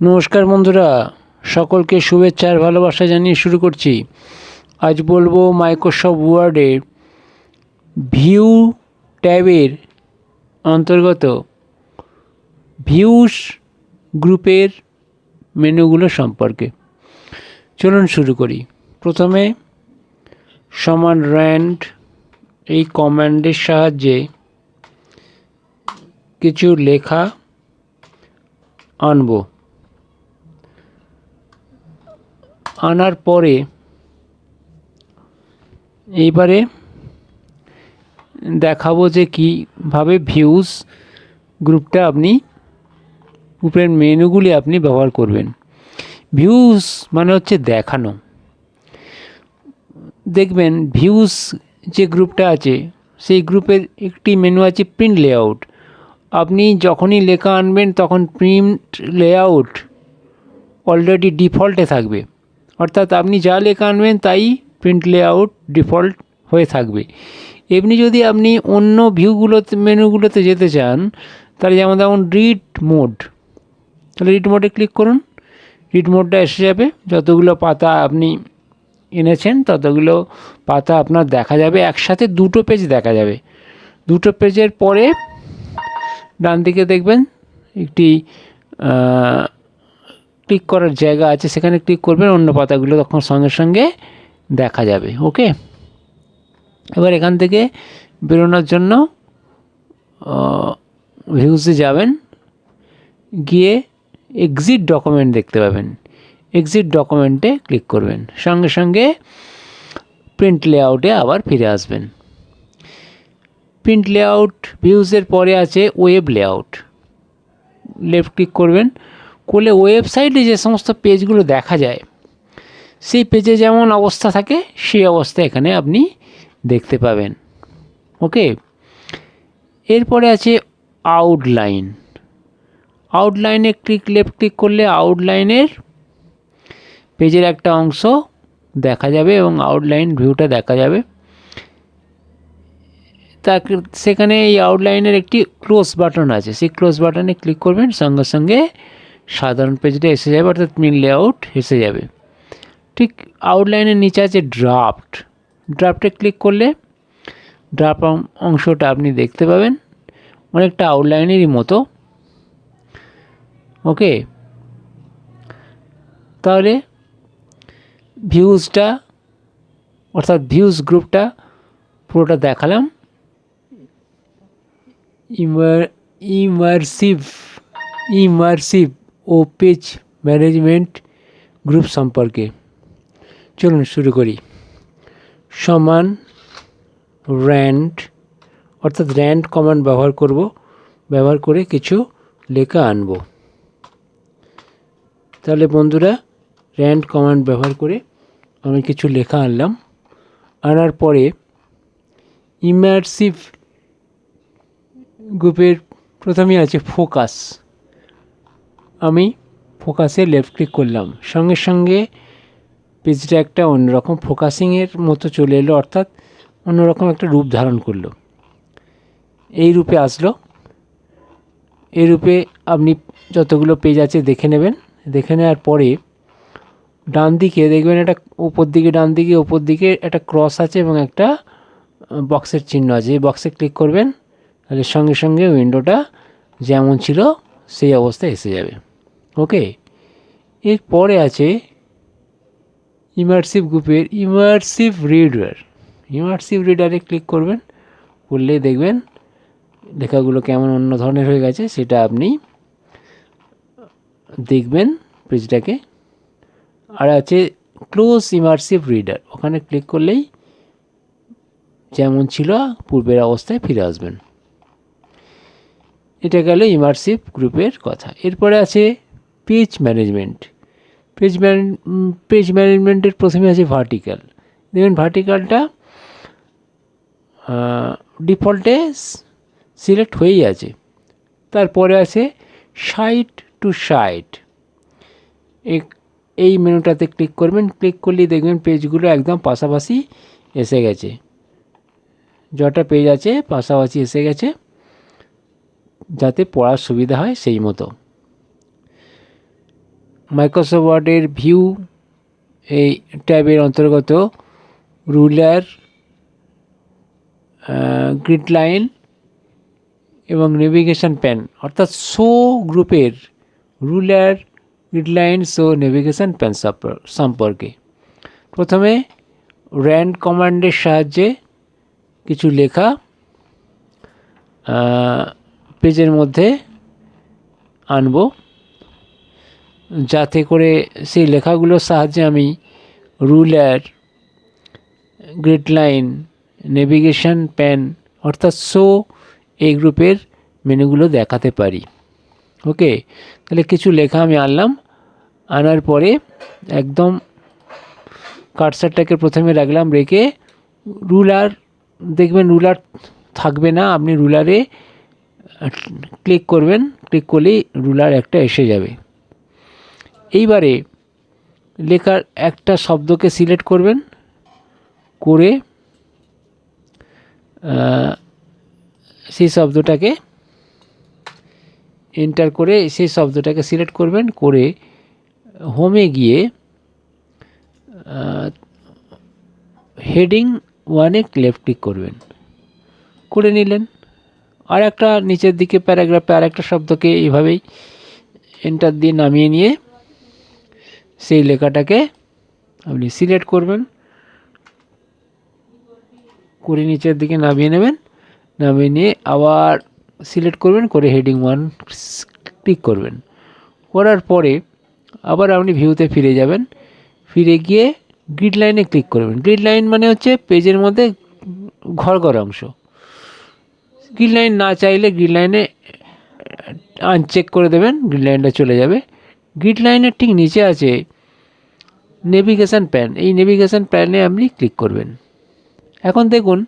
নমস্কার বন্ধুরা, সকলকে শুভেচ্ছা আর ভালোবাসা জানিয়ে শুরু করছি। আজ বলবো মাইক্রোসফট ওয়ার্ডে ভিউ ট্যাবের অন্তর্গত ভিউস গ্রুপের মেনুগুলো সম্পর্কে। চলুন শুরু করি। প্রথমে সমান র্যান্ড এই কমান্ডের সাহায্যে কিছু লেখা আনবো। আনার পরে এইবারে দেখাবো যে কীভাবে ভিউজ গ্রুপটা আপনি গ্রুপের মেনুগুলি আপনি ব্যবহার করবেন। ভিউজ মানে হচ্ছে দেখানো। দেখবেন ভিউজ যে গ্রুপটা আছে সেই গ্রুপের একটি মেনু আছে প্রিন্ট লেআউট। আপনি যখনই লেখা আনবেন তখন প্রিন্ট লেআউট অলরেডি ডিফল্টে থাকবে, অর্থাৎ আপনি যা লেখা আনবেন তাই প্রিন্ট লেআউট ডিফল্ট হয়ে থাকবে। এমনি যদি আপনি অন্য ভিউগুলোতে মেনুগুলোতে যেতে চান, তাহলে যেমন রিড মোড, তাহলে রিড মোডে ক্লিক করুন। রিড মোডটা এসে যাবে। যতগুলো পাতা আপনি এনেছেন ততগুলো পাতা আপনার দেখা যাবে, একসাথে দুটো পেজ দেখা যাবে। দুটো পেজের পরে ডান দিকে দেখবেন একটি ক্লিক করার জায়গা আছে, সেখানে ক্লিক করবেন, অন্য পাতাগুলো তখন সঙ্গে সঙ্গে দেখা যাবে। ওকে, এবার এখান থেকে বেরোনোর জন্য ভিউজে যাবেন, গিয়ে এক্সিট ডকুমেন্ট দেখতে পাবেন। এক্সিট ডকুমেন্টে ক্লিক করবেন, সঙ্গে সঙ্গে প্রিন্ট লেআউটে আবার ফিরে আসবেন। প্রিন্ট লেআউট ভিউজের পরে আছে ওয়েব লেআউট। লেফট ক্লিক করবেন, করলে ওয়েবসাইটে যে সমস্ত পেজগুলো দেখা যায় সেই পেজে যেমন অবস্থা থাকে সেই অবস্থা এখানে আপনি দেখতে পাবেন। ওকে, এরপরে আছে আউটলাইন। আউটলাইনে লেফট ক্লিক করলে আউটলাইনের পেজের একটা অংশ দেখা যাবে এবং আউটলাইন ভিউটা দেখা যাবে। সেখানে এই আউটলাইনের একটি ক্লোজ বাটন আছে, সেই ক্লোজ বাটনে ক্লিক করবেন, সঙ্গে সঙ্গে সাধারণ পেজটা এসে যাবে, অর্থাৎ প্রিন্ট লেআউট এসে যাবে। ঠিক আউটলাইনের নিচে আছে ড্রাফট। ড্রাফটে ক্লিক করলে ড্রাফট অংশটা আপনি দেখতে পাবেন, অনেকটা আউটলাইনেরই মতো। ওকে, তাহলে ভিউজটা অর্থাৎ ভিউজ গ্রুপটা পুরোটা দেখালাম। ইমার্সিভ ও পেজ ম্যানেজমেন্ট গ্রুপ সম্পর্কে চলুন শুরু করি। সমান র্যান্ড অর্থাৎ র্যান্ড কমান্ড ব্যবহার করে কিছু লেখা আনব। তাহলে বন্ধুরা, র্যান্ড কমান্ড ব্যবহার করে আমি কিছু লেখা আনলাম। আনার পরে ইমার্সিভ গ্রুপের প্রথমেই আছে ফোকাস। আমি ফোকাসে লেফট ক্লিক করলাম, সঙ্গে সঙ্গে পেজটা একটা অন্যরকম ফোকাসিংয়ের মতো চলে এলো, অর্থাৎ অন্যরকম একটা রূপ ধারণ করলো। এই রূপে আসলো। এই রূপে আপনি যতগুলো পেজ আছে দেখে নেবেন। দেখে নেওয়ার পরে ডান দিকে দেখবেন একটা ডান দিকে ওপর দিকে একটা ক্রস আছে এবং একটা বক্সের চিহ্ন আছে। এই বক্সে ক্লিক করবেন, তাহলে সঙ্গে সঙ্গে উইন্ডোটা যেমন ছিল সেই অবস্থায় এসে যাবে। ওকে, এরপরে আছে ইমার্সিভ গ্রুপের ইমার্সিভ রিডারে ক্লিক করবেন, করলে দেখবেন লেখাগুলো কেমন অন্য ধরনের হয়ে গেছে, সেটা আপনি দেখবেন পেজটাকে। আর আছে ক্লোজ ইমার্সিভ রিডার, ওখানে ক্লিক করলেই যেমন ছিল পূর্বের অবস্থায় ফিরে আসবেন। এটা গেল ইমার্সিভ গ্রুপের কথা। এরপরে আছে পেজ ম্যানেজমেন্ট। পেজ ম্যানেজমেন্টের প্রথমে আছে ভার্টিক্যাল। দেখবেন ভার্টিক্যালটা ডিফল্টে সিলেক্ট হয়েই আছে। তারপরে আছে সাইড টু সাইড। এই মেনুটাতে ক্লিক করবেন, ক্লিক করলেই দেখবেন পেজগুলো একদম পাশাপাশি এসে গেছে। যটা পেজ আছে পাশাপাশি এসে গেছে, যাতে পড়ার সুবিধা হয় সেই মতো। মাইক্রোসফট ওয়ার্ডের ভিউ এই ট্যাবের অন্তর্গত রুলার, গ্রিড লাইন এবং নেভিগেশন প্যান অর্থাৎ শো গ্রুপের ruler, grid line, show, navigation pan সম্পর্কে। প্রথমে র্যান্ড কমান্ডের সাহায্যে কিছু লেখা পেজের মধ্যে আনব, যাতে করে সেই লেখাগুলোর সাহায্যে আমি ruler, grid line, navigation pan অর্থাৎ শো এই গ্রুপের মেনুগুলো দেখাতে পারি। ওকে, তাহলে কিছু লেখা আমি আনলাম। আনার পরে একদম কার্সারটাকে প্রথমে রাখলাম, রেখে রুলার, দেখবেন রুলার থাকবে না, আপনি রুলারে ক্লিক করবেন, ক্লিক করলেই রুলার একটা এসে যাবে। এইবারে লেখার একটা শব্দকে সিলেক্ট করবেন, করে সেই শব্দটাকে এন্টার করে সেই শব্দটাকে সিলেক্ট করবেন, করে হোমে গিয়ে হেডিং 1-এ লেফট ক্লিক করবেন, করে নিলেন। আর একটা নিচের দিকে প্যারাগ্রাফে আর একটা শব্দকে এইভাবেই এন্টার দিয়ে নামিয়ে নিয়ে সেই লেখাটাকে আপনি সিলেক্ট করবেন, করে নিচের দিকে নামিয়ে নেবেন, নামিয়ে নিয়ে আবার সিলেক্ট করবেন, করে হেডিং 1 ক্লিক করবেন। করার পরে আবার আপনি ভিউতে ফিরে যাবেন, ফিরে গিয়ে গ্রিড লাইনে ক্লিক করবেন। গ্রিড লাইন মানে হচ্ছে পেজের মধ্যে ঘর ঘর অংশ। গ্রিড লাইন না চাইলে গ্রিড লাইনে আনচেক করে দেবেন, গ্রিড লাইনটা চলে যাবে। গ্রিড লাইনের ঠিক নিচে আছে নেভিগেশন প্যান, এই নেভিগেশন প্যানে আপনি ক্লিক করবেন। এখন দেখুন,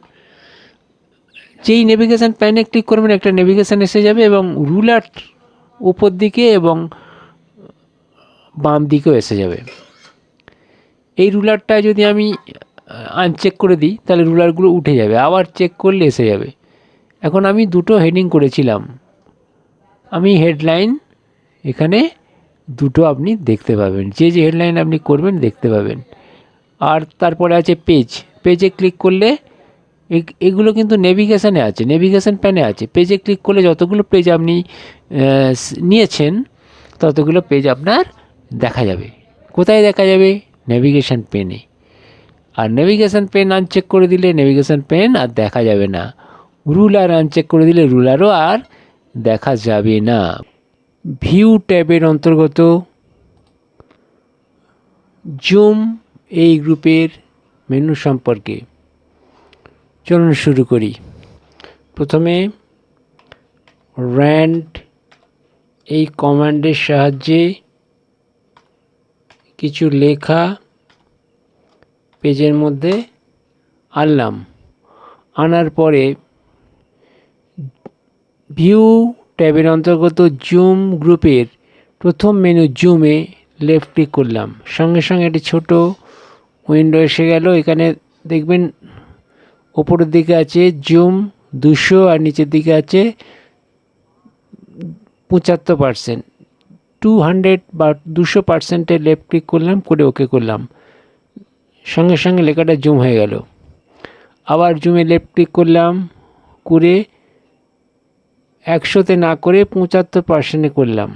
যেই নেভিগেশন প্যানে ক্লিক করবেন একটা নেভিগেশন এসে যাবে এবং রুলার উপর দিকে এবং বাম দিকেও এসে যাবে। এই রুলারটা যদি আমি আনচেক করে দিই তাহলে রুলারগুলো উঠে যাবে, আবার চেক করলে এসে যাবে। এখন আমি দুটো হেডিং করেছিলাম, আমি হেডলাইন এখানে দুটো আপনি দেখতে পাবেন, যে যে হেডলাইন আপনি করবেন দেখতে পাবেন। আর তারপরে আছে পেজ, পেজে ক্লিক করলে এগুলো কিন্তু নেভিগেশনে আছে, নেভিগেশন প্যানে আছে। পেজে ক্লিক করলে যতগুলো পেজ আপনি নিয়েছেন ততগুলো পেজ আপনার দেখা যাবে। কোথায় দেখা যাবে? নেভিগেশন পেনে। আর নেভিগেশন পেন আনচেক করে দিলে নেভিগেশন পেন আর দেখা যাবে না, রুলার আনচেক করে দিলে রুলারও আর দেখা যাবে না। ভিউ ট্যাবের অন্তর্গত জুম এই গ্রুপের মেনু সম্পর্কে চলুন শুরু করি। প্রথমে র্যান্ড এই কমান্ডের সাহায্যে কিছু লেখা পেজের মধ্যে আনলাম। আনার পরে ভিউ ট্যাবের অন্তর্গত জুম গ্রুপের প্রথম মেনু জুমে লেফট ক্লিক করলাম, সঙ্গে সঙ্গে একটি ছোট উইন্ডো এসে গেল। এখানে দেখবেন ওপরের দিকে আছে জুম 200 আর নিচের দিকে আছে 75%, 200 বা 200%-এ লেফট ক্লিক করলাম, করে ওকে করলাম, সঙ্গে সঙ্গে লেখাটা জুম হয়ে গেল। আবার জুমে লেফট ক্লিক করলাম, করে 100-তে না করে 75%-এ করলাম,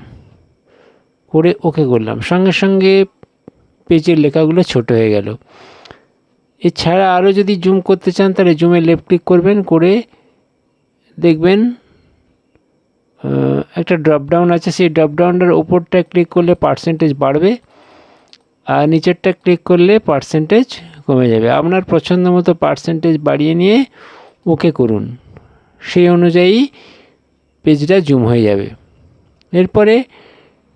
করে ওকে করলাম, সঙ্গে সঙ্গে পেজের লেখাগুলো ছোট হয়ে গেল। এছাড়া আরও যদি জুম করতে চান তাহলে জুমে লেফট ক্লিক করবেন, করে দেখবেন একটা ড্রপডাউন আছে, সেই ড্রপডাউনটার ওপরটা ক্লিক করলে পার্সেন্টেজ বাড়বে আর নিচেরটা ক্লিক করলে পার্সেন্টেজ কমে যাবে। আপনার পছন্দ মতো পার্সেন্টেজ বাড়িয়ে নিয়ে ওকে করুন, সেই অনুযায়ী পেজটা জুম হয়ে যাবে। এরপরে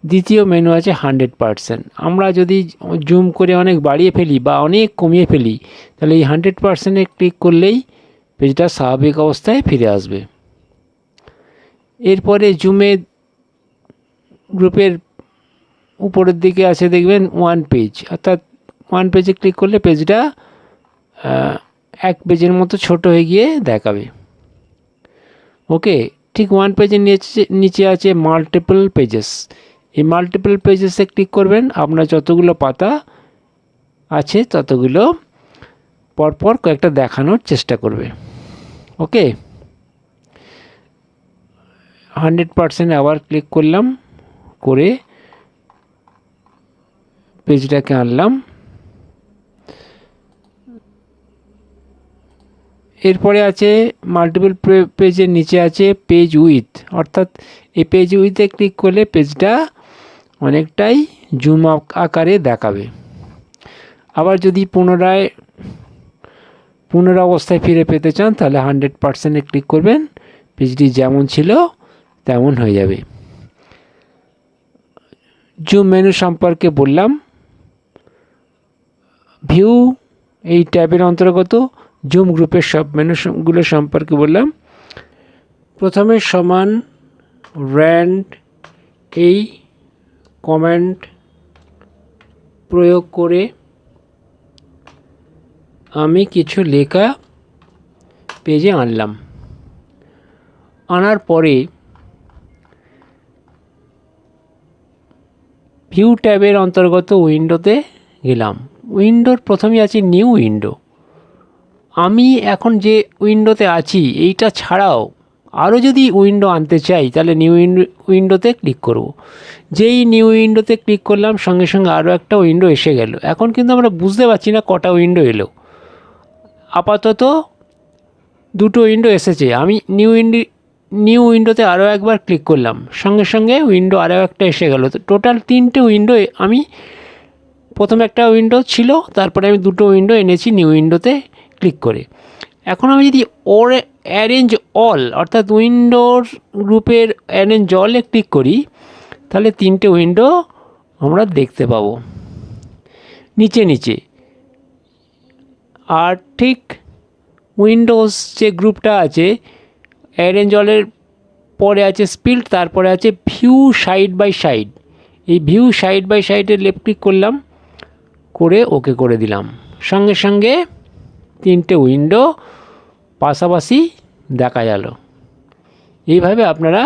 দ্বিতীয় মেনু আছে 100%। আমরা যদি জুম করে অনেক বাড়িয়ে ফেলি বা অনেক কমিয়ে ফেলি তাহলে এই 100%-এ ক্লিক করলেই পেজটা স্বাভাবিক অবস্থায় ফিরে আসবে। এরপরে জুমে গ্রুপের উপরের দিকে আছে দেখবেন 1 পেজ, অর্থাৎ 1 পেজে ক্লিক করলে পেজটা 1 পেজের মতো ছোট হয়ে গিয়ে দেখাবে। ওকে, ঠিক 1 পেজের নিচে আছে মাল্টিপল পেজেস, এই মাল্টিপল পেজেসে ক্লিক করবেন। আপনার যতগুলো পাতা আছে ততগুলো পরপর কয়েকটা দেখানোর চেষ্টা করবে। ওকে, 100% আবার ক্লিক করলাম, করে পেজটাকে আনলাম। এরপরে আছে মাল্টিপল পেজের নিচে আছে পেজ উইথ, অর্থাৎ এই পেজ উইথে ক্লিক করলে পেজটা অনেকটাই জুম আকারে দেখাবে। আবার যদি পুনরাবস্থায় ফিরে পেতে চান তাহলে 100%-এ ক্লিক করবেন, পেজটি যেমন ছিল তেমন হয়ে যাবে। জুম মেনু সম্পর্কে বললাম। ভিউ এই ট্যাবের অন্তর্গত। জুম গ্রুপের সব মেনুগুলো সম্পর্কে বললাম। প্রথমে সমান র্যান্ড এই কমান্ড প্রয়োগ করে আমি কিছু লেখা পেজে আনলাম। আনার পরে ভিউ ট্যাবের অন্তর্গত উইন্ডোতে গেলাম। উইন্ডোর প্রথমেই আছে নিউ উইন্ডো। আমি এখন যে উইন্ডোতে আছি এইটা ছাড়াও আরও যদি উইন্ডো আনতে চাই তাহলে নিউ উইন্ডোতে ক্লিক করব। যেই নিউ উইন্ডোতে ক্লিক করলাম সঙ্গে সঙ্গে আরও একটা উইন্ডো এসে গেল। এখন কিন্তু আমরা বুঝতে পারছি না কটা উইন্ডো এলো। আপাতত দুটো উইন্ডো এসেছে। আমি নিউ উইন্ডোতে আরও একবার ক্লিক করলাম, সঙ্গে সঙ্গে উইন্ডো আরও একটা এসে গেল। তো টোটাল 3টে উইন্ডো আমি, প্রথম একটা উইন্ডো ছিল, তারপরে আমি দুটো উইন্ডো এনেছি নিউ উইন্ডোতে ক্লিক করে। এখন আমি যদি অ্যারেঞ্জ অল অর্থাৎ উইন্ডোর গ্রুপের অ্যারেঞ্জ অলে ক্লিক করি তাহলে 3টে উইন্ডো আমরা দেখতে পাবো নিচে নিচে। আর ঠিক উইন্ডোজ যে গ্রুপটা আছে অ্যারেঞ্জ অলের পরে আছে স্প্লিট, তারপরে আছে ভিউ সাইড বাই সাইড। এই ভিউ সাইড বাই সাইডে লেফট ক্লিক করলাম, করে ওকে করে দিলাম। সঙ্গে সঙ্গে 3টে উইন্ডো পাশাপাশি দেখা গেল। এইভাবে আপনারা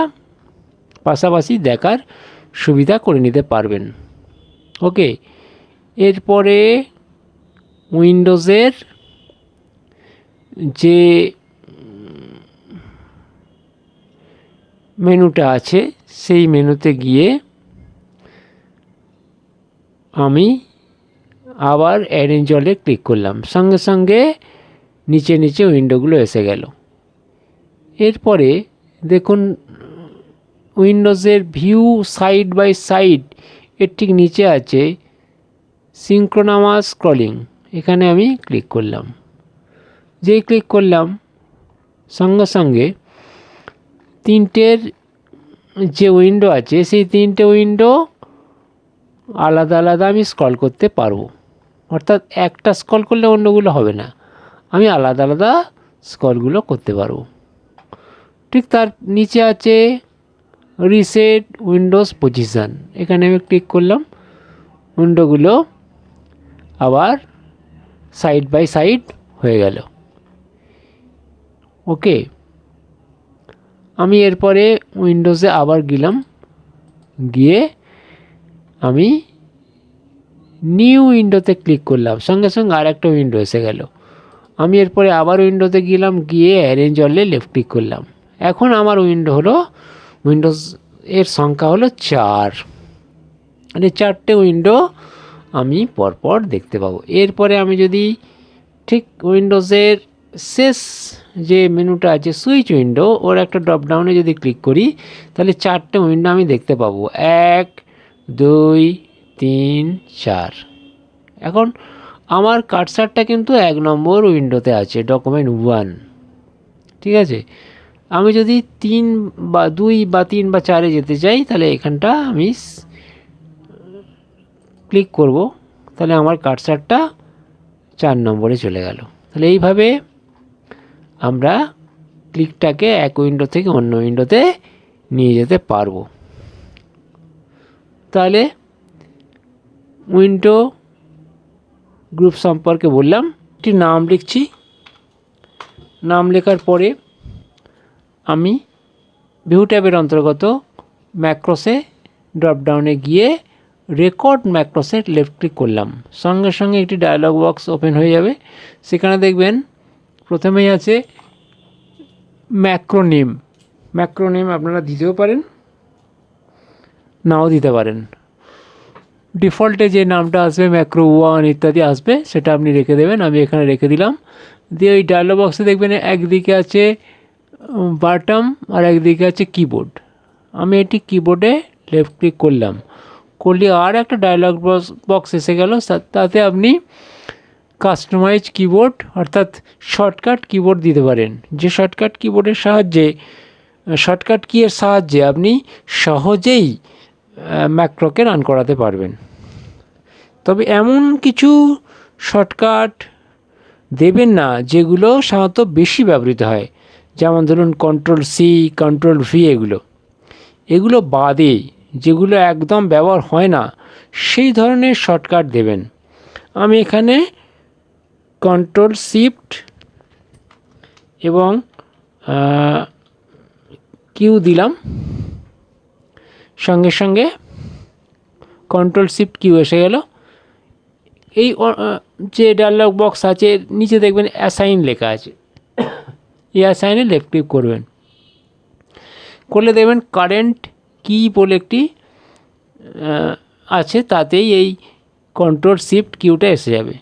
পাশাপাশি দেখার সুবিধা করে নিতে পারবেন। ওকে, এরপরে উইন্ডোজের যে মেনুটা আছে সেই মেনুতে গিয়ে আমি আবার অ্যারেঞ্জ অলে ক্লিক করলাম, সঙ্গে সঙ্গে নিচে নিচে উইন্ডোগুলো এসে গেল। এরপরে দেখুন উইন্ডোজের ভিউ সাইড বাই সাইড এর ঠিক নিচে আছে সিঙ্ক্রোনামাস স্ক্রলিং। এখানে আমি ক্লিক করলাম। যেই ক্লিক করলাম সঙ্গে সঙ্গে 3টের যে উইন্ডো আছে সেই 3টে উইন্ডো আলাদা আলাদা আমি স্ক্রল করতে পারবো। অর্থাৎ একটা স্ক্রল করলে অন্যগুলো হবে না, আমি আলাদা আলাদা স্ক্রলগুলো করতে পারবো। ঠিক তার নিচে আছে রিসেট উইন্ডোজ পজিশান। এখানে আমি ক্লিক করলাম, উইন্ডোগুলো আবার সাইড বাই সাইড হয়ে গেল। ওকে, আমি এরপরে উইন্ডোজে আবার গেলাম, গিয়ে আমি নিউ উইন্ডোতে ক্লিক করলাম, সঙ্গে সঙ্গে আর একটা উইন্ডো এসে গেল। আমি এরপরে আবার উইন্ডোতে গেলাম, গিয়ে অ্যারেঞ্জ অলে লেফট ক্লিক করলাম। এখন আমার উইন্ডোজ এর সংখ্যা হলো 4, মানে 4টে উইন্ডো আমি পরপর দেখতে পাবো। এরপরে আমি যদি ঠিক উইন্ডোজের শেষ যে মেনুটা আছে সুইচ উইন্ডো, ওর একটা ড্রপডাউনে যদি ক্লিক করি তাহলে 4টে উইন্ডো আমি দেখতে পাবো, 1 2 3 4। এখন আমার কার্সারটা কিন্তু 1 নম্বর উইন্ডোতে আছে, ডকুমেন্ট 1। ঠিক আছে, আমি যদি 3 বা 2 বা 3 বা 4-এ যেতে চাই তাহলে এখানটা আমি ক্লিক করব, তাহলে আমার কার্সারটা 4 নম্বরে চলে গেল। তাহলে এইভাবে আমরা ক্লিকটাকে এক উইন্ডো থেকে অন্য উইন্ডোতে নিয়ে যেতে পারবো। তাহলে উইন্ডো গ্রুপ সম্পর্কে বললাম। একটি নাম লিখছি, নাম লেখার পরে আমি ভিউ ট্যাবের অন্তর্গত ম্যাক্রোসে ড্রপডাউনে গিয়ে রেকর্ড ম্যাক্রোসে লেফট ক্লিক করলাম, সঙ্গে সঙ্গে একটি ডায়লগ বক্স ওপেন হয়ে যাবে। সেখানে দেখবেন প্রথমেই আছে ম্যাক্রোনেম। ম্যাক্রোনেম আপনারা দিতেও পারেন, নাও দিতে পারেন। ডিফল্টে যে নামটা আসবে ম্যাক্রো 1 ইত্যাদি আসবে, সেটা আপনি রেখে দেবেন। আমি এখানে রেখে দিলাম। দিয়ে ওই ডায়লগ বক্সে দেখবেন একদিকে আছে বাটম আর একদিকে আছে কিবোর্ড। আমি এটি কিবোর্ডে লেফট ক্লিক করলাম, করলে আর একটা ডায়লগ বক্স এসে গেল। তাতে আপনি কাস্টমাইজ কিবোর্ড অর্থাৎ শর্টকাট কিবোর্ড দিতে পারেন। যে শর্টকাট কিবোর্ডের সাহায্যে, শর্টকাট কিয়ের সাহায্যে আপনি সহজেই ম্যাক্রোকে রান করাতে পারবেন। তবে এমন কিছু শর্টকাট দেবেন না যেগুলো সাধারণত বেশি ব্যবহৃত হয়, যেমন ধরুন Ctrl+C, Ctrl+V, এগুলো বাদে যেগুলো একদম ব্যবহার হয় না সেই ধরনের শর্টকাট দেবেন। আমি এখানে Ctrl+Shift এবং Q দিলাম, সঙ্গে সঙ্গে Ctrl+Shift+Q এসে গেল। এই যে ডায়লগ বক্স আছে নিচে দেখবেন অ্যাসাইন লেখা আছে, এই অ্যাসাইনে লেফট ক্লিক করবেন, করলে দেখবেন কারেন্ট কি বলে একটি আছে, তাতেই এই Ctrl+Shift+Qটা এসে যাবে।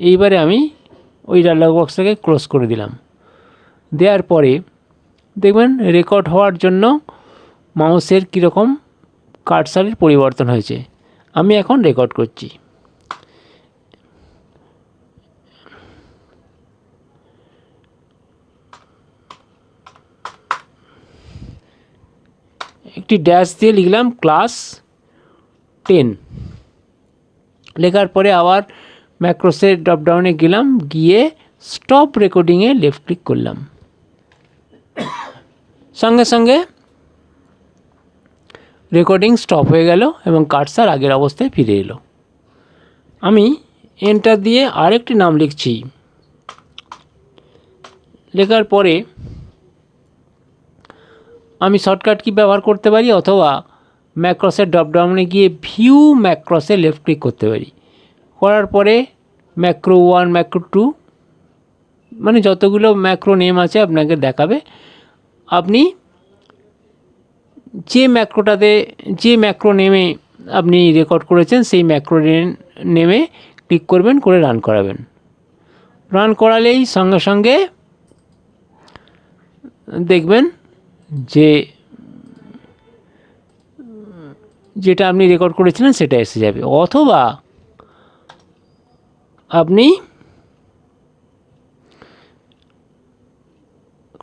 এইবারে আমি ওই ডায়লগ বক্সটাকে ক্লোজ করে দিলাম। দেওয়ার পরে দেখবেন রেকর্ড হওয়ার জন্য মাউসের কীরকম কার্সারের পরিবর্তন হয়েছে। আমি এখন রেকর্ড করছি। একটি ড্যাশ দিয়ে লিখলাম ক্লাস 10, লেখার পরে আবার ম্যাক্রোসের ড্রপডাউনে গেলাম, গিয়ে স্টপ রেকর্ডিংয়ে লেফট ক্লিক করলাম, সঙ্গে সঙ্গে রেকর্ডিং স্টপ হয়ে গেল এবং কার্সার আগের অবস্থায় ফিরে এলো। আমি এন্টার দিয়ে আরেকটি নাম লিখছি, লেখার পরে আমি শর্টকাট কি ব্যবহার করতে পারি, অথবা ম্যাক্রোসের ড্রপডাউনে গিয়ে ভিউ ম্যাক্রোসে লেফট ক্লিক করতে পারি। করার পরে ম্যাক্রো 1, ম্যাক্রো 2 মানে যতগুলো ম্যাক্রো নেম আছে আপনাকে দেখাবে। আপনি যে ম্যাক্রোটাতে, যে ম্যাক্রো নেমে আপনি রেকর্ড করেছেন সেই ম্যাক্রো নেমে ক্লিক করবেন, করে রান করাবেন। রান করালেই সঙ্গে সঙ্গে দেখবেন যে যেটা আপনি রেকর্ড করেছিলেন সেটা এসে যাবে। অথবা আপনি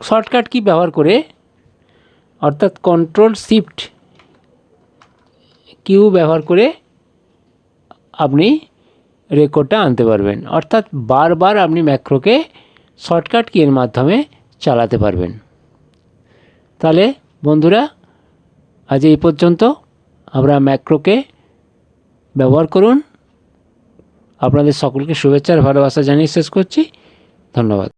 শর্টকাট কি ব্যবহার করে অর্থাৎ Ctrl+Shift+Q ব্যবহার করে আপনি রেকর্ডটা আনতে পারবেন, অর্থাৎ বারবার আপনি ম্যাক্রোকে শর্টকাট কিয়ের মাধ্যমে চালাতে পারবেন। তাহলে বন্ধুরা আজ এই পর্যন্ত। আমরা ম্যাক্রোকে ব্যবহার করুন। আপনাদের সকলকে শুভেচ্ছা আর ভালোবাসা জানিয়ে শেষ করছি। ধন্যবাদ।